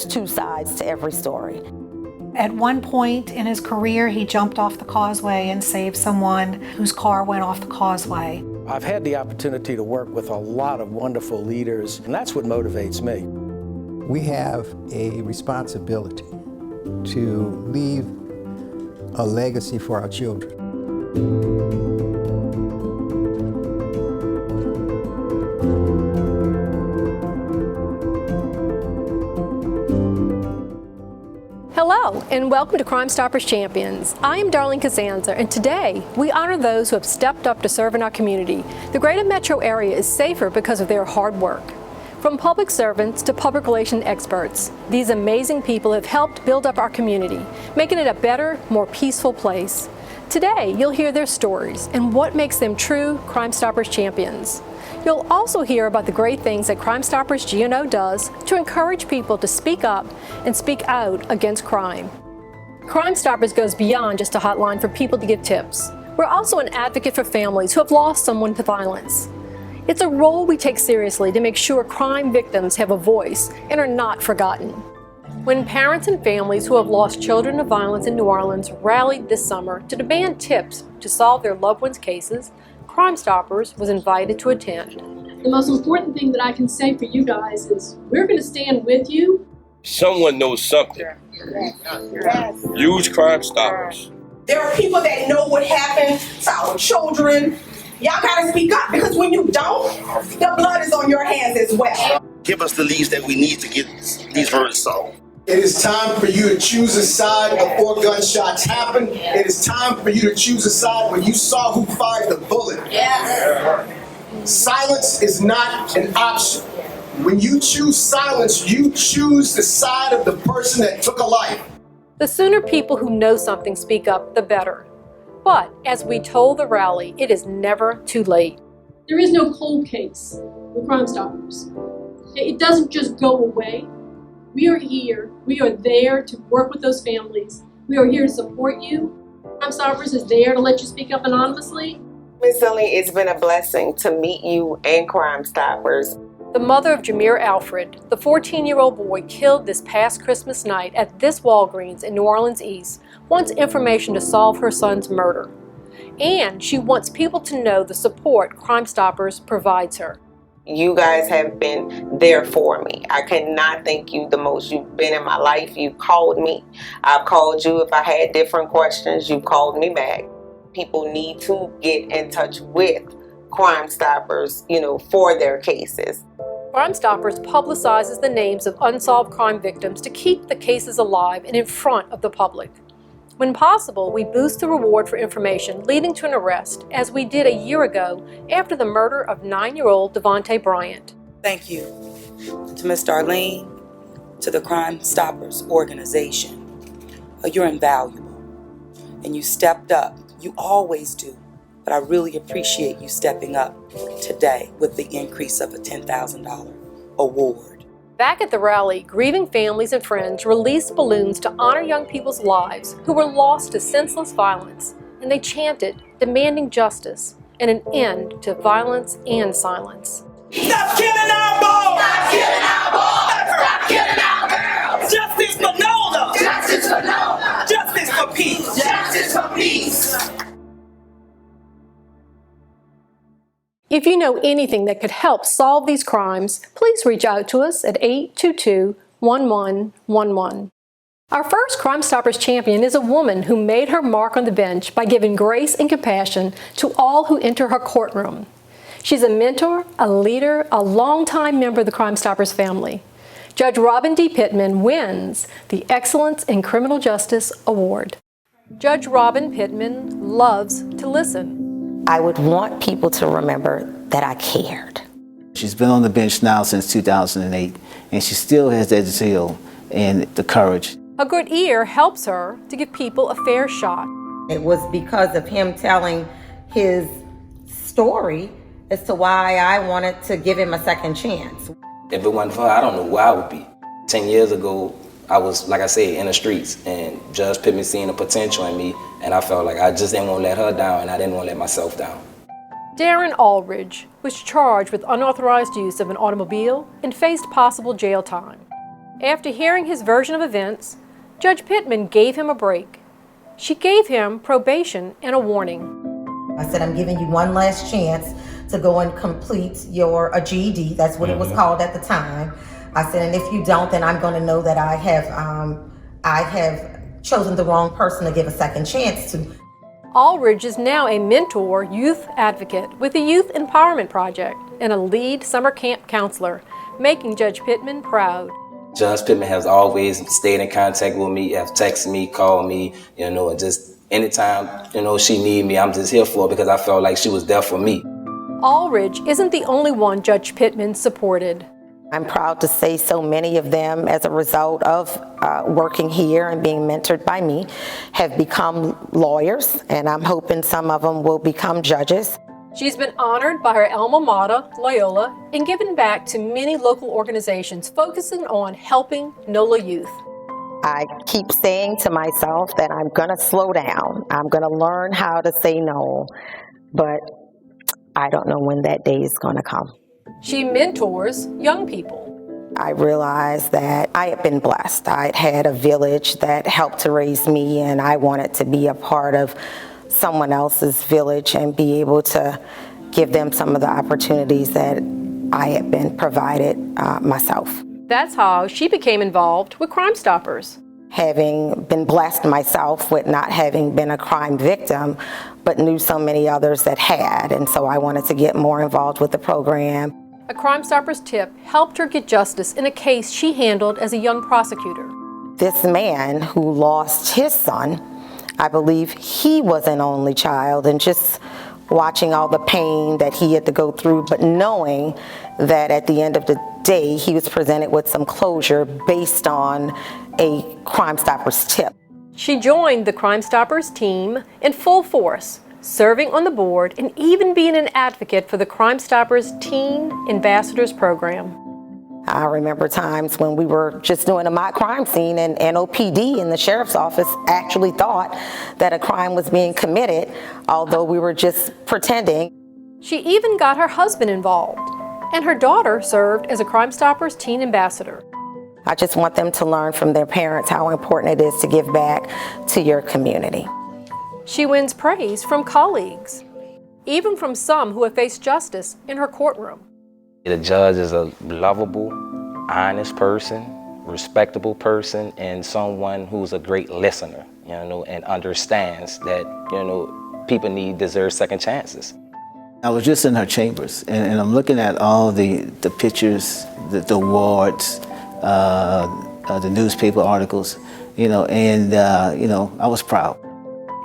there's two sides to every story. At one point in his career, he jumped off the causeway and saved someone whose car went off the causeway. I've had the opportunity to work with a lot of wonderful leaders, and that's what motivates me. We have a responsibility to leave a legacy for our children. Hello, and welcome to Crimestoppers Champions. I am Darlene Cusanza, and today we honor those who have stepped up to serve in our community. The greater metro area is safer because of their hard work. From public servants to public relations experts, these amazing people have helped build up our community, making it a better, more peaceful place. Today, you'll hear their stories and what makes them true Crimestoppers champions. You'll also hear about the great things that Crimestoppers GNO does to encourage people to speak up and speak out against crime. Crimestoppers goes beyond just a hotline for people to give tips. We're also an advocate for families who have lost someone to violence. It's a role we take seriously to make sure crime victims have a voice and are not forgotten. When parents and families who have lost children to violence in New Orleans rallied this summer to demand tips to solve their loved ones' cases, Crimestoppers was invited to attend. The most important thing that I can say for you guys is we're going to stand with you. Someone knows something. Use Crimestoppers. There are people that know what happened to our children. Y'all gotta speak up, because when you don't, the blood is on your hands as well. Give us the leads that we need to get these verdicts solved. It is time for you to choose a side before gunshots happen. It is time for you to choose a side when you saw who fired the bullet. Yes. Silence is not an option. When you choose silence, you choose the side of the person that took a life. The sooner people who know something speak up, the better. But, as we told the rally, it is never too late. There is no cold case with Crimestoppers. It doesn't just go away. We are here. We are there to work with those families. We are here to support you. Crimestoppers is there to let you speak up anonymously. Ms. Darlene, it's been a blessing to meet you and Crimestoppers. The mother of Jameer Alfred, the 14-year-old boy killed this past Christmas night at this Walgreens in New Orleans East, wants information to solve her son's murder. And she wants people to know the support Crimestoppers provides her. You guys have been there for me. I cannot thank you the most. You've been in my life. You called me. I've called you if I had different questions. You called me back. People need to get in touch with Crimestoppers, for their cases. Crimestoppers publicizes the names of unsolved crime victims to keep the cases alive and in front of the public. When possible, we boost the reward for information leading to an arrest, as we did a year ago after the murder of 9-year-old Devontae Bryant. Thank you to Ms. Darlene, to the Crimestoppers organization. You're invaluable, and you stepped up. You always do. But I really appreciate you stepping up today with the increase of a $10,000 award. Back at the rally, grieving families and friends released balloons to honor young people's lives who were lost to senseless violence, and they chanted, demanding justice and an end to violence and silence. Stop killing our boys! Stop killing our boys! Stop killing our girls! Justice for Nola! Justice for Nola! Justice for peace! Justice for peace! If you know anything that could help solve these crimes, please reach out to us at 822-1111. Our first Crimestoppers champion is a woman who made her mark on the bench by giving grace and compassion to all who enter her courtroom. She's a mentor, a leader, a longtime member of the Crimestoppers family. Judge Robin D. Pittman wins the Excellence in Criminal Justice Award. Judge Robin Pittman loves to listen. I would want people to remember that I cared. She's been on the bench now since 2008, and she still has that zeal and the courage. A good ear helps her to give people a fair shot. It was because of him telling his story as to why I wanted to give him a second chance. If it wasn't for her, I don't know where I would be. 10 years ago, I was, like I said, in the streets, and Judge Pittman seen the potential in me, and I felt like I just didn't want to let her down, and I didn't want to let myself down. Darren Aldridge was charged with unauthorized use of an automobile and faced possible jail time. After hearing his version of events, Judge Pittman gave him a break. She gave him probation and a warning. I said, I'm giving you one last chance to go and complete a GED. That's what it was called at the time. I said, and if you don't, then I'm going to know that I have chosen the wrong person to give a second chance to. Aldridge is now a mentor youth advocate with the Youth Empowerment Project and a lead summer camp counselor, making Judge Pittman proud. Judge Pittman has always stayed in contact with me, have texted me, called me, and just anytime, she need me, I'm just here for her because I felt like she was there for me. Aldridge isn't the only one Judge Pittman supported. I'm proud to say so many of them, as a result of working here and being mentored by me, have become lawyers, and I'm hoping some of them will become judges. She's been honored by her alma mater, Loyola, and given back to many local organizations focusing on helping NOLA youth. I keep saying to myself that I'm going to slow down. I'm going to learn how to say no, but I don't know when that day is going to come. She mentors young people. I realized that I had been blessed. I'd had a village that helped to raise me, and I wanted to be a part of someone else's village and be able to give them some of the opportunities that I had been provided myself. That's how she became involved with Crimestoppers. Having been blessed myself with not having been a crime victim, but knew so many others that had, and so I wanted to get more involved with the program. A Crimestoppers tip helped her get justice in a case she handled as a young prosecutor. This man who lost his son, I believe he was an only child, and just watching all the pain that he had to go through, but knowing that at the end of the day, he was presented with some closure based on a Crimestoppers tip. She joined the Crimestoppers team in full force, serving on the board and even being an advocate for the Crimestoppers Teen Ambassadors Program. I remember times when we were just doing a mock crime scene and NOPD in the sheriff's office actually thought that a crime was being committed, although we were just pretending. She even got her husband involved, and her daughter served as a Crimestoppers Teen Ambassador. I just want them to learn from their parents how important it is to give back to your community. She wins praise from colleagues, even from some who have faced justice in her courtroom. The judge is a lovable, honest person, respectable person, and someone who's a great listener, and understands that, people deserve second chances. I was just in her chambers, and I'm looking at all the pictures, the awards, the newspaper articles, and I was proud.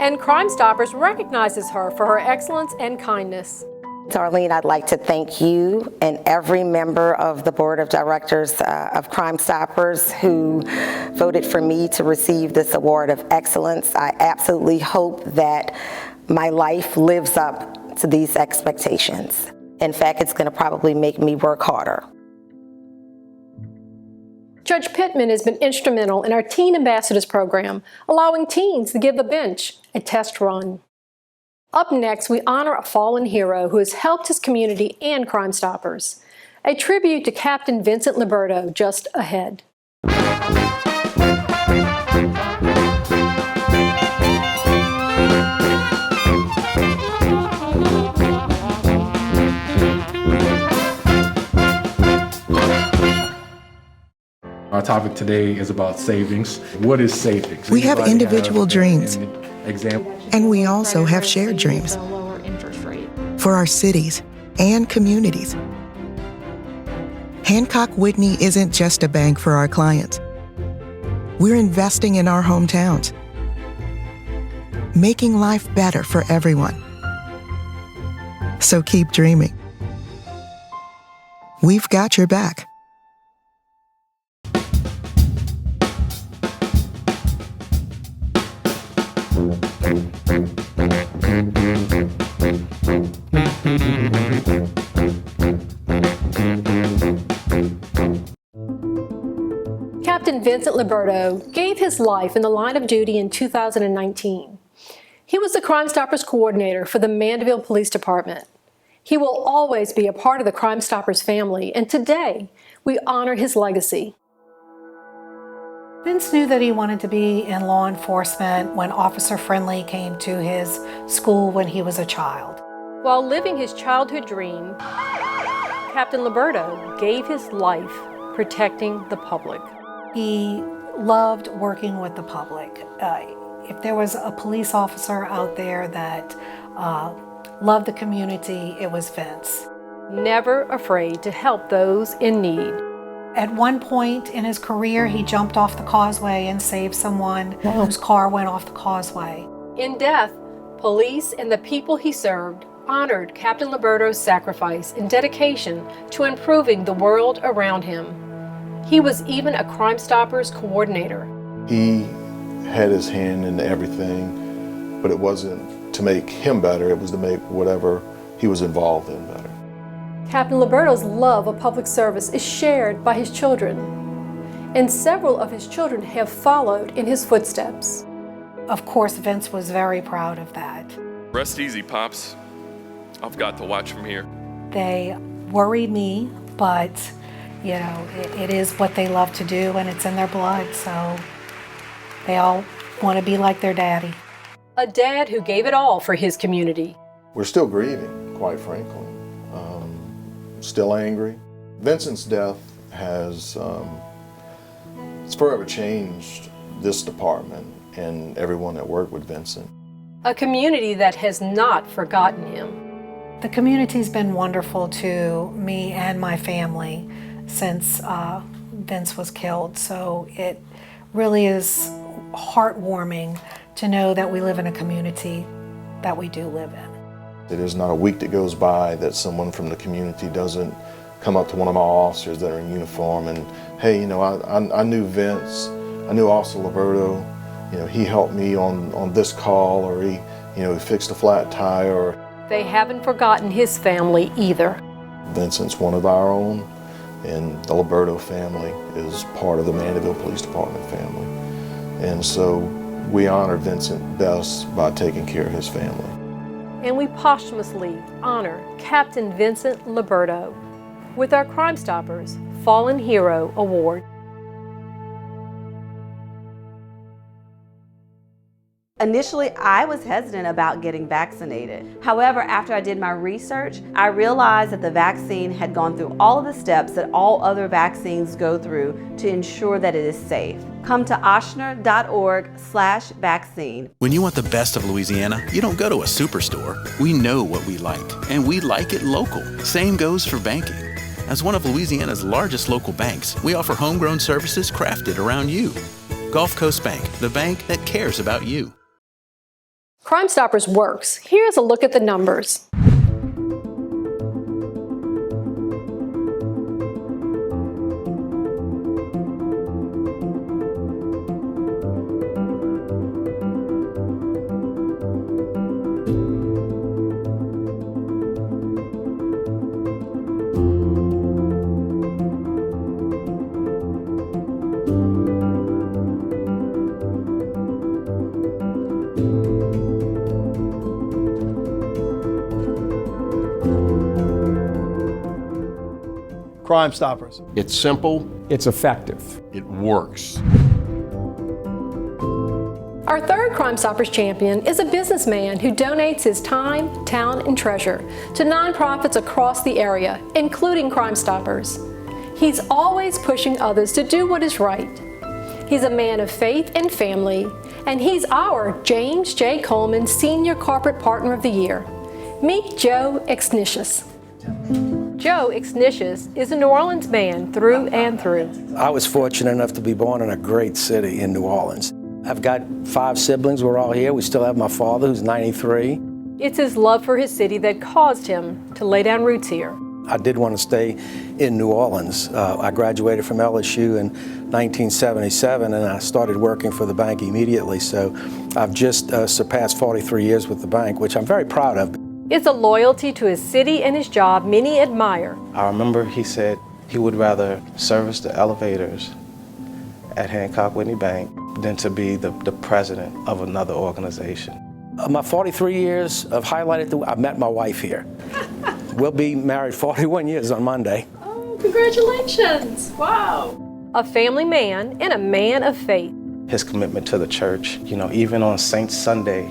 And Crimestoppers recognizes her for her excellence and kindness. Darlene, I'd like to thank you and every member of the board of directors of Crimestoppers who voted for me to receive this award of excellence. I absolutely hope that my life lives up to these expectations. In fact, it's going to probably make me work harder. Judge Pittman has been instrumental in our Teen Ambassadors program, allowing teens to give the bench a test run. Up next, we honor a fallen hero who has helped his community and Crimestoppers. A tribute to Captain Vincent Liberto just ahead. Our topic today is about savings. What is savings? We have individual dreams, example. And we also have shared dreams for our cities and communities. Hancock Whitney isn't just a bank for our clients. We're investing in our hometowns, making life better for everyone. So keep dreaming. We've got your back. Captain Vincent Liberto gave his life in the line of duty in 2019. He was the Crimestoppers coordinator for the Mandeville Police Department. He will always be a part of the Crimestoppers family, and today we honor his legacy. Vince knew that he wanted to be in law enforcement when Officer Friendly came to his school when he was a child. While living his childhood dream, Captain Liberto gave his life protecting the public. He loved working with the public. If there was a police officer out there that loved the community, it was Vince. Never afraid to help those in need. At one point in his career, he jumped off the causeway and saved someone whose car went off the causeway. In death, police and the people he served honored Captain Liberto's sacrifice and dedication to improving the world around him. He was even a Crimestoppers coordinator. He had his hand in everything, but it wasn't to make him better, it was to make whatever he was involved in better. Captain Liberto's love of public service is shared by his children, and several of his children have followed in his footsteps. Of course, Vince was very proud of that. Rest easy, Pops. I've got to watch from here. They worry me, but you know, it is what they love to do and it's in their blood, so they all want to be like their daddy. A dad who gave it all for his community. We're still grieving, quite frankly. Still angry. Vincent's death has it's forever changed this department and everyone that worked with Vincent. A community that has not forgotten him. The community's been wonderful to me and my family since Vince was killed, so it really is heartwarming to know that we live in a community that we do live in. There's not a week that goes by that someone from the community doesn't come up to one of my officers that are in uniform and, hey, you know, I knew Vince, I knew Officer Liberto, you know, he helped me on this call, or he fixed a flat tire. Or they haven't forgotten his family either. Vincent's one of our own, and the Liberto family is part of the Mandeville Police Department family. And so we honor Vincent best by taking care of his family. And we posthumously honor Captain Vincent Liberto with our Crimestoppers Fallen Hero Award. Initially, I was hesitant about getting vaccinated. However, after I did my research, I realized that the vaccine had gone through all of the steps that all other vaccines go through to ensure that it is safe. Come to ochsner.org/vaccine. When you want the best of Louisiana, you don't go to a superstore. We know what we like, and we like it local. Same goes for banking. As one of Louisiana's largest local banks, we offer homegrown services crafted around you. Gulf Coast Bank, the bank that cares about you. Crimestoppers works. Here's a look at the numbers. Crimestoppers. It's simple. It's effective. It works. Our third Crimestoppers champion is a businessman who donates his time, talent, and treasure to nonprofits across the area, including Crimestoppers. He's always pushing others to do what is right. He's a man of faith and family, and he's our James J. Coleman Senior Corporate Partner of the Year. Meet Joe Exnicious. Joe Exnicious is a New Orleans man through and through. I was fortunate enough to be born in a great city in New Orleans. I've got 5 siblings, we're all here. We still have my father, who's 93. It's his love for his city that caused him to lay down roots here. I did want to stay in New Orleans. I graduated from LSU in 1977 and I started working for the bank immediately. So I've just surpassed 43 years with the bank, which I'm very proud of. It's a loyalty to his city and his job many admire. I remember he said he would rather service the elevators at Hancock Whitney Bank than to be the president of another organization. My 43 years of highlighted, I met my wife here. We'll be married 41 years on Monday. Oh, congratulations. Wow. a family man and a man of faith. His commitment to the church, even on Saint Sunday,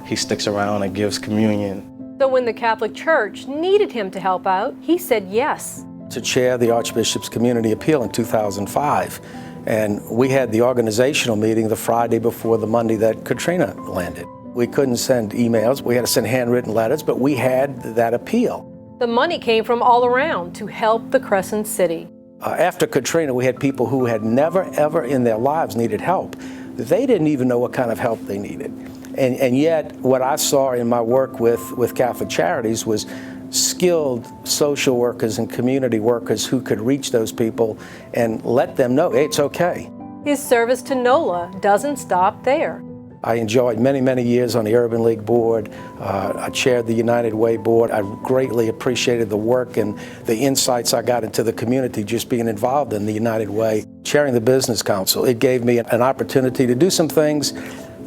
he sticks around and gives communion. So when the Catholic Church needed him to help out, he said yes. To chair the Archbishop's Community Appeal in 2005. And we had the organizational meeting the Friday before the Monday that Katrina landed. We couldn't send emails, we had to send handwritten letters, but we had that appeal. The money came from all around to help the Crescent City. After Katrina, we had people who had never, ever in their lives needed help. They didn't even know what kind of help they needed. And yet, what I saw in my work with Catholic Charities was skilled social workers and community workers who could reach those people and let them know, hey, it's okay. His service to NOLA doesn't stop there. I enjoyed many, many years on the Urban League board. I chaired the United Way board. I greatly appreciated the work and the insights I got into the community just being involved in the United Way. Chairing the Business Council, it gave me an opportunity to do some things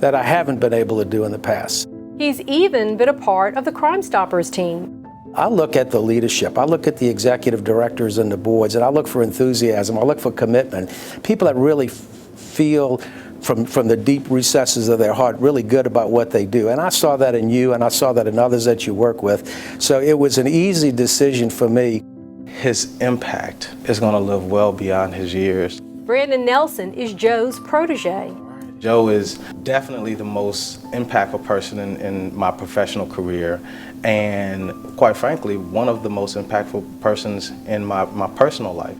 that I haven't been able to do in the past. He's even been a part of the Crimestoppers team. I look at the leadership, I look at the executive directors and the boards, and I look for enthusiasm, I look for commitment. People that really feel from the deep recesses of their heart really good about what they do. And I saw that in you, and I saw that in others that you work with. So it was an easy decision for me. His impact is going to live well beyond his years. Brandon Nelson is Joe's protege. Joe is definitely the most impactful person in my professional career, and quite frankly, one of the most impactful persons in my personal life.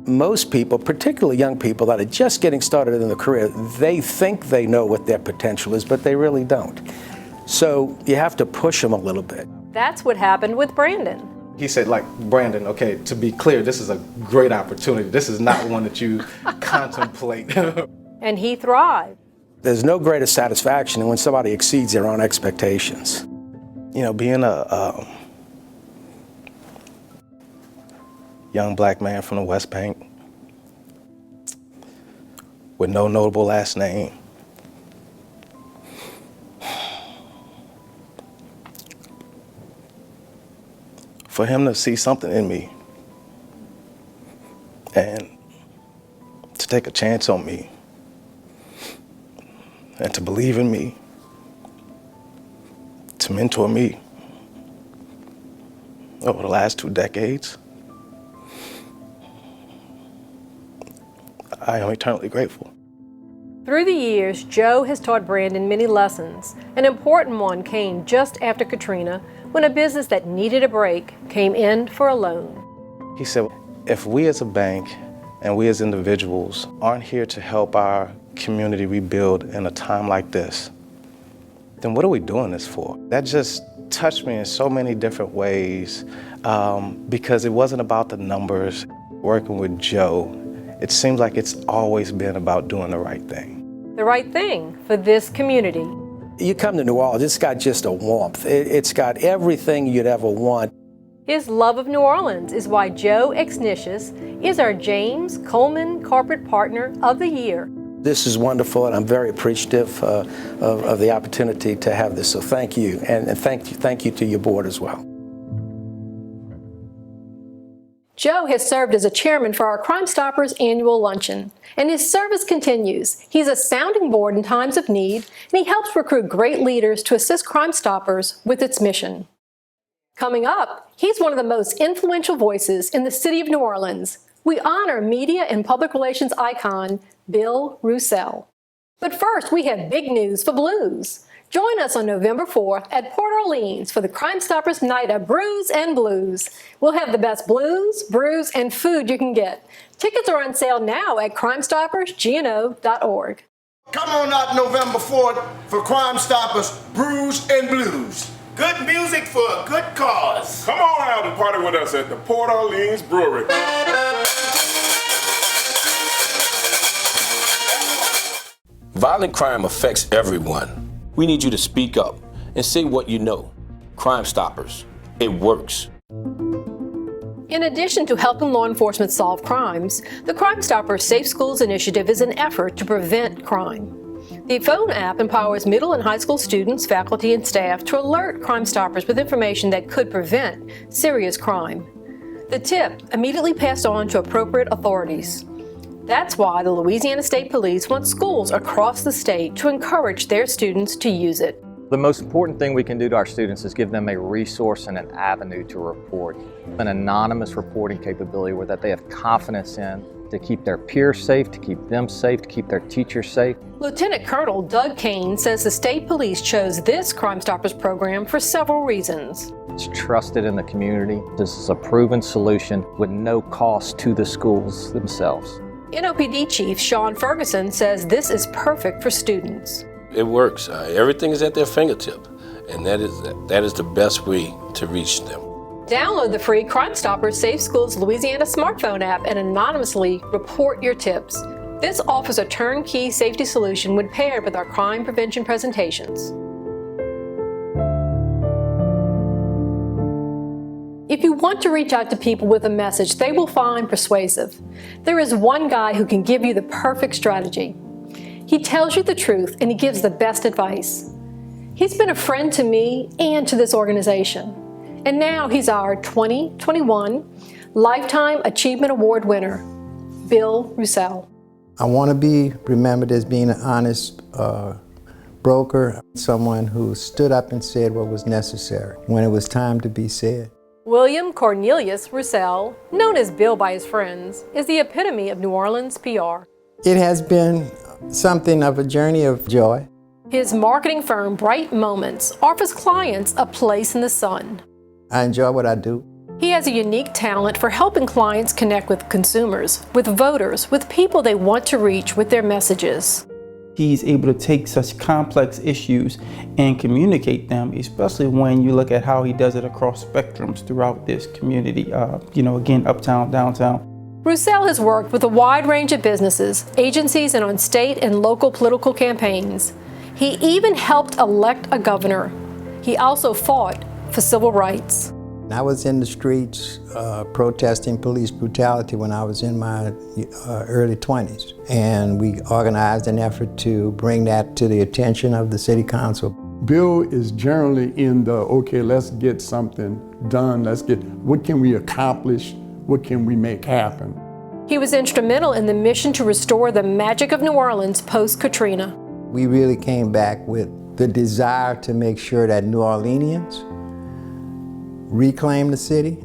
Most people, particularly young people that are just getting started in their career, they think they know what their potential is, but they really don't. So you have to push them a little bit. That's what happened with Brandon. He said, Brandon, okay, to be clear, this is a great opportunity. This is not one that you contemplate. And he thrived. There's no greater satisfaction than when somebody exceeds their own expectations. Being a young black man from the West Bank with no notable last name, for him to see something in me and to take a chance on me and to believe in me, to mentor me over the last 2 decades, I am eternally grateful. Through the years, Joe has taught Brandon many lessons. An important one came just after Katrina, when a business that needed a break came in for a loan. He said, if we as a bank and we as individuals aren't here to help our community rebuild in a time like this, then what are we doing this for? That just touched me in so many different ways because it wasn't about the numbers. Working with Joe, it seems like it's always been about doing the right thing. The right thing for this community. You come to New Orleans, it's got just a warmth. It's got everything you'd ever want. His love of New Orleans is why Joe Exnicious is our James Coleman Corporate Partner of the Year. This is wonderful, and I'm very appreciative of the opportunity to have this. So thank you, and thank you to your board as well. Joe has served as a chairman for our Crimestoppers annual luncheon, and his service continues. He's a sounding board in times of need, and he helps recruit great leaders to assist Crimestoppers with its mission. Coming up, he's one of the most influential voices in the city of New Orleans. We honor media and public relations icon, Bill Roussel. But first, we have big news for blues. Join us on November 4th at Port Orleans for the Crimestoppers Night of Brews and Blues. We'll have the best blues, brews, and food you can get. Tickets are on sale now at CrimestoppersGNO.org. Come on out November 4th for Crimestoppers Brews and Blues. Good music for a good cause. Come on out and party with us at the Port Orleans Brewery. Violent crime affects everyone. We need you to speak up and say what you know. Crime Stoppers, it works. In addition to helping law enforcement solve crimes, the Crimestoppers Safe Schools Initiative is an effort to prevent crime. The phone app empowers middle and high school students, faculty, and staff to alert Crimestoppers with information that could prevent serious crime. The tip immediately passed on to appropriate authorities. That's why the Louisiana State Police wants schools across the state to encourage their students to use it. The most important thing we can do to our students is give them a resource and an avenue to report. An anonymous reporting capability where that they have confidence in to keep their peers safe, to keep them safe, to keep their teachers safe. Lieutenant Colonel Doug Kane says the state police chose this Crime Stoppers program for several reasons. It's trusted in the community. This is a proven solution with no cost to the schools themselves. NOPD Chief Sean Ferguson says this is perfect for students. It works. Everything is at their fingertip, and that is the best way to reach them. Download the free Crime Stoppers Safe Schools Louisiana smartphone app and anonymously report your tips. This offers a turnkey safety solution when paired with our crime prevention presentations. If you want to reach out to people with a message they will find persuasive, there is one guy who can give you the perfect strategy. He tells you the truth and he gives the best advice. He's been a friend to me and to this organization. And now he's our 2021 Lifetime Achievement Award winner, Bill Roussel. I want to be remembered as being an honest broker, someone who stood up and said what was necessary when it was time to be said. William Cornelius Roussel, known as Bill by his friends, is the epitome of New Orleans PR. It has been something of a journey of joy. His marketing firm, Bright Moments, offers clients a place in the sun. I enjoy what I do. He has a unique talent for helping clients connect with consumers, with voters, with people they want to reach with their messages. He's able to take such complex issues and communicate them, especially when you look at how he does it across spectrums throughout this community, again, uptown, downtown. Roussel has worked with a wide range of businesses, agencies, and on state and local political campaigns. He even helped elect a governor. He also fought for civil rights. I was in the streets protesting police brutality when I was in my early 20s. And we organized an effort to bring that to the attention of the city council. Bill is generally in the, okay, let's get something done. What can we accomplish? What can we make happen? He was instrumental in the mission to restore the magic of New Orleans post-Katrina. We really came back with the desire to make sure that New Orleanians reclaim the city,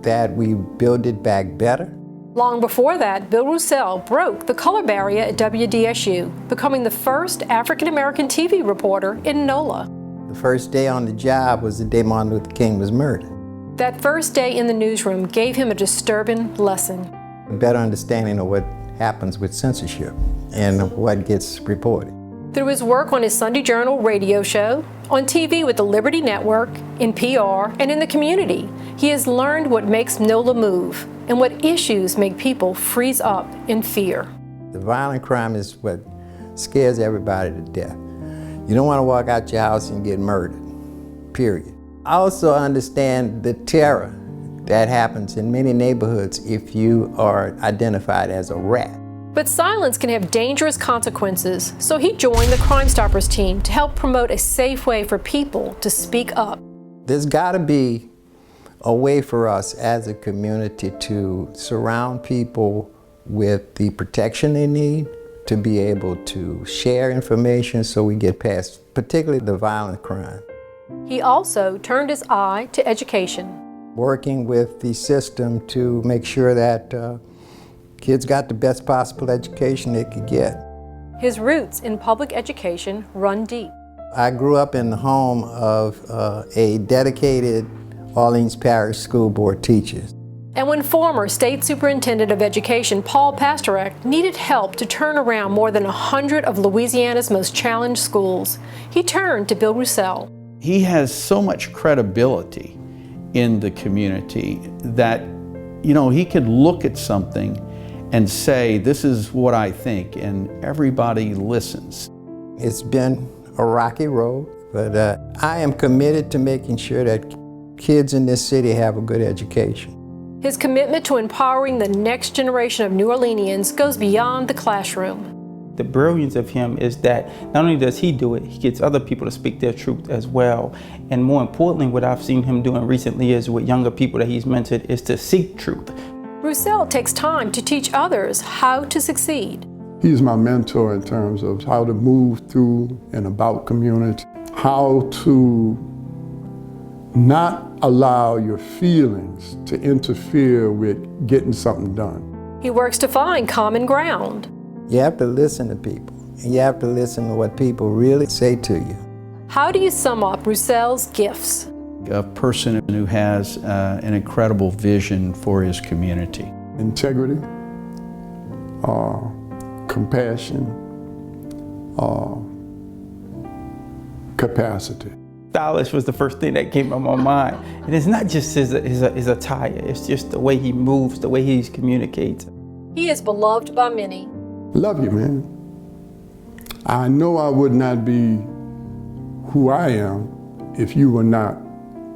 that we build it back better. Long before that, Bill Roussel broke the color barrier at WDSU, becoming the first African-American TV reporter in NOLA. The first day on the job was the day Martin Luther King was murdered. That first day in the newsroom gave him a disturbing lesson. A better understanding of what happens with censorship and what gets reported. Through his work on his Sunday Journal radio show, on TV with the Liberty Network, in PR, and in the community, he has learned what makes NOLA move and what issues make people freeze up in fear. The violent crime is what scares everybody to death. You don't want to walk out your house and get murdered, period. I also understand the terror that happens in many neighborhoods if you are identified as a rat. But silence can have dangerous consequences, so he joined the Crime Stoppers team to help promote a safe way for people to speak up. There's got to be a way for us as a community to surround people with the protection they need, to be able to share information so we get past particularly the violent crime. He also turned his eye to education. Working with the system to make sure that kids got the best possible education they could get. His roots in public education run deep. I grew up in the home of a dedicated Orleans Parish School Board teachers. And when former State Superintendent of Education Paul Pastorak needed help to turn around more than 100 of Louisiana's most challenged schools, he turned to Bill Roussel. He has so much credibility in the community that, he could look at something and say, this is what I think, and everybody listens. It's been a rocky road, but I am committed to making sure that kids in this city have a good education. His commitment to empowering the next generation of New Orleanians goes beyond the classroom. The brilliance of him is that not only does he do it, he gets other people to speak their truth as well. And more importantly, what I've seen him doing recently is with younger people that he's mentored is to seek truth. Roussel takes time to teach others how to succeed. He's my mentor in terms of how to move through and about community, how to not allow your feelings to interfere with getting something done. He works to find common ground. You have to listen to people. And you have to listen to what people really say to you. How do you sum up Roussel's gifts? A person who has an incredible vision for his community. Integrity, compassion, capacity. Stylish was the first thing that came to my mind. And it's not just his attire, it's just the way he moves, the way he communicates. He is beloved by many. Love you, man. I know I would not be who I am if you were not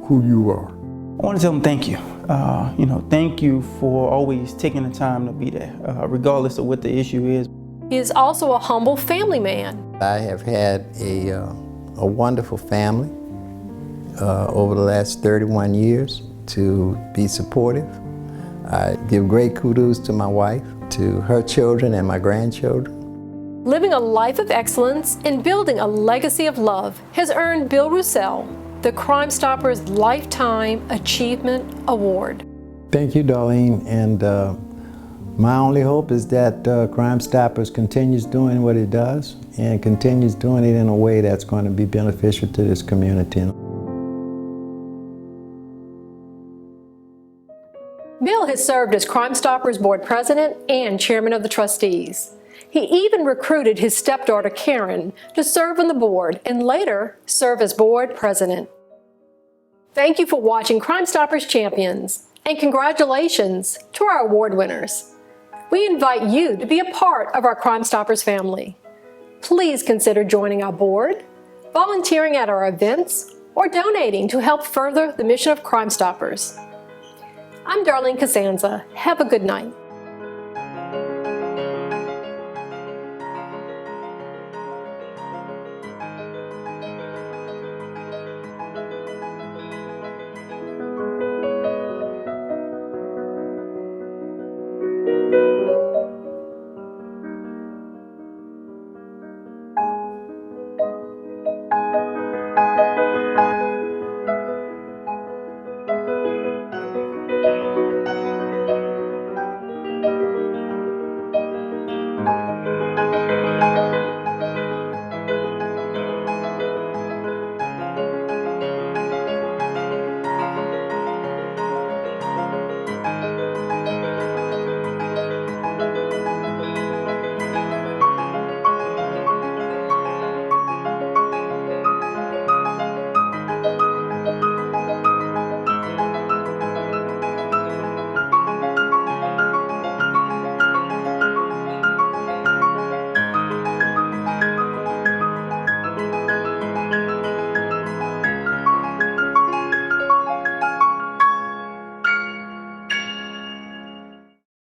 who you are. I want to tell him thank you. Thank you for always taking the time to be there, regardless of what the issue is. He is also a humble family man. I have had a wonderful family over the last 31 years to be supportive. I give great kudos to my wife, to her children and my grandchildren. Living a life of excellence and building a legacy of love has earned Bill Roussel the Crimestoppers Lifetime Achievement Award. Thank you, Darlene. And my only hope is that Crimestoppers continues doing what it does and continues doing it in a way that's going to be beneficial to this community. Bill has served as Crimestoppers Board President and Chairman of the Trustees. He even recruited his stepdaughter, Karen, to serve on the board and later serve as board president. Thank you for watching Crimestoppers Champions, and congratulations to our award winners. We invite you to be a part of our Crimestoppers family. Please consider joining our board, volunteering at our events, or donating to help further the mission of Crimestoppers. I'm Darlene Cusanza. Have a good night.